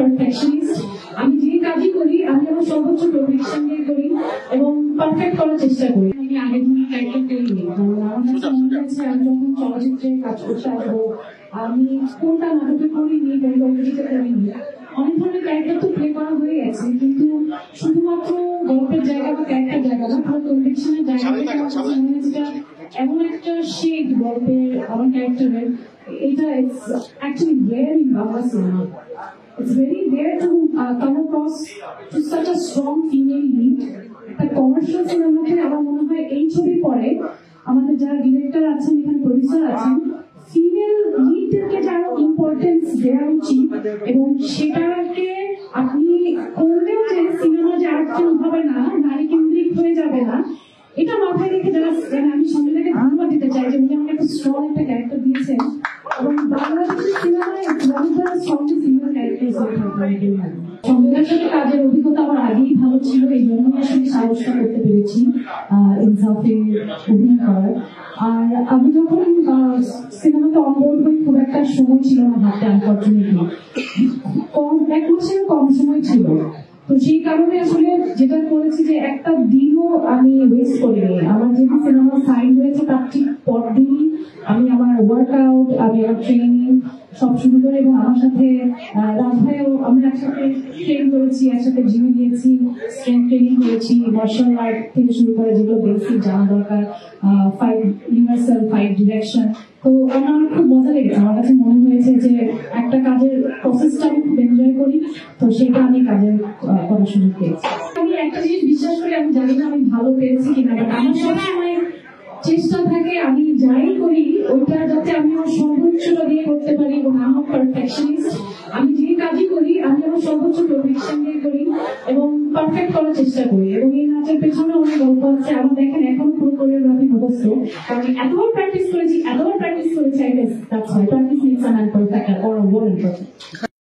Perfectionist. আমি যে কাজই করি আমি আমার সর্বোচ্চ পারফেকশন দিয়ে করি এবং পারফেক্ট করার চেষ্টা করি। আমি আগে ধরনের ক্যারেক্টার করিনি, আমার কাছে মনে হয়েছে আমি যখন চলচ্চিত্রে কাজ করতে আসবো আমি কোনটা নাটকে করিনি, কোনটা অভিজিতে করিনি। অনেক ধরনের ক্যারেক্টার তো প্লে করা হয়ে গেছে, কিন্তু শুধুমাত্র গল্পের জায়গা বা ক্যারেক্টার জায়গা না, পুরো কনভিকশনের জায়গা থেকে আমার কাছে মনে হয়েছে এমন একটা শেড গল্পের আমার ক্যারেক্টারের, এটা it's actually rare in Bangla cinema. It's very rare to come across to such a strong female lead. একটা কমার্শিয়াল সিনেমাতে আমার মনে হয় এই ছবির পরে আমাদের যারা ডিরেক্টর আছেন, এখানে প্রডিউসার আছেন, ফিমেল লিডদেরকে যারা ইম্পর্টেন্স দেওয়া উচিত এবং সেটাকে আপনি করলেও যে সিনেমা যে আরেকজন হবে না, নারী কেন্দ্রিক হয়ে যাবে না, এটা মাথায় রেখে যারা আমি সঙ্গীতাকে ধন্যবাদ দিতে চাই যে উনি আমাকে একটা স্ট্রং একটা ক্যারেক্টার দিয়েছেন এবং বাংলাদেশের সিনেমায় সঙ্গে সিনেমার ক্যারেক্টার সঙ্গীতার সাথে কাজের অভিজ্ঞতা আমার আগেই ভালো ছিল, এই জন্যই আসলে সাহসটা করতে পেরেছি ইনসাফে অভিনয় করার। আর আমি যখন সিনেমাতে অনবোর্ড হই খুব একটা সময় ছিল না হাতে, আনফরচুনেটলি এক মাসের কম সময় ছিল। তো সেই কারণে আসলে যেটা করেছি যে একটা দিনও আমি ওয়েস্ট করিনি। আমার যেদিন সিনেমা সাইন হয়েছে তার ঠিক পরদিনই আমি আমার ওয়ার্কআউট, আমি আমার ট্রেনিং সব শুরু করে, এবং আমার সাথে রাধায়ও আমরা একসাথে ট্রেন করেছি, একসাথে জিমে গিয়েছি, স্ট্রেংথ ট্রেনিং করেছি, মার্শাল আর্ট থেকে শুরু করে যেগুলো বেসিক জানা দরকার, ফাইট ইউনিভার্সাল, ফাইট ডিরেকশন। তো আমার খুব মজা লেগেছে। আমার কাছে মনে হয়েছে যে একটা কাজের প্রসেসটা আমি খুব এনজয় করি, তো সেটা আমি কাজের করার সুযোগ পেয়েছি। আমি একটা জিনিস বিশ্বাস করি, আমি জানি না আমি ভালো পেরেছি কিনা, বাট আমার সবসময় চেষ্টা থাকে আমি যাই করি ওটা যাতে আমি আমার সর্বোচ্চটা দিয়ে করতে পারি, এবং আমার পারফেকশনিস্ট। আমি যে কাজই করি আমি আমার সর্বোচ্চ পারফেকশন দিয়ে করি এবং পারফেক্ট করার চেষ্টা করি। এবং এই নাচের পেছনে অনেক গল্প আছে। আমার দেখেন এখনো পুরো কোরিওগ্রাফি মুখস্থ, কারণ এতবার প্র্যাকটিস করেছি, practice makes a man perfect or a woman perfect.